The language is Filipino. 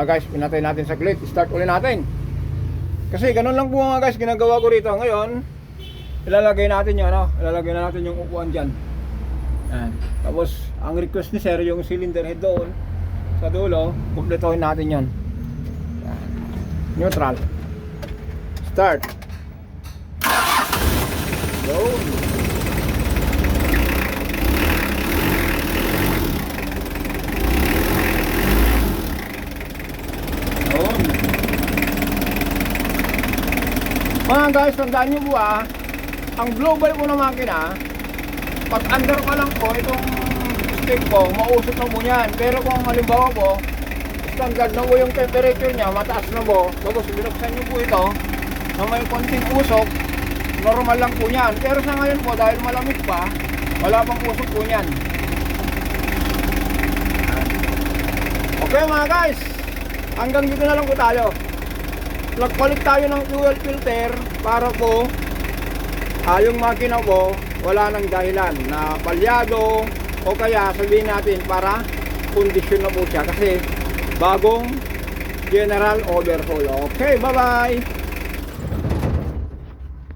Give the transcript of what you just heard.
Guys, pinatay natin saglit. Start ulit natin. Kasi ganun lang po mga guys ginagawa ko rito. Ngayon, ilalagay natin yung ilalagay na natin yung upuan dyan. Yan. Tapos, ang request ni sir yung cylinder head doon sa dulo, kumpletohin natin yan. Yan. Neutral. Start. Go. Mga guys, tandaan nyo po ang global po na makina, pag under ka lang po, itong stick po, mausok na po yan. Pero kung halimbawa po, standard na po yung temperature nya, mataas na po, tapos binuksan nyo po ito, na may konting usok, normal lang po yan. Pero sa ngayon po, dahil malamig pa, wala pang usok po yan. Okay mga guys, hanggang dito na lang po tayo. Nagpalit tayo ng fuel filter para po yung makina po wala nang dahilan na palyado o kaya sabihin natin para kondisyon na po siya kasi bagong general overhaul. Okay, bye bye.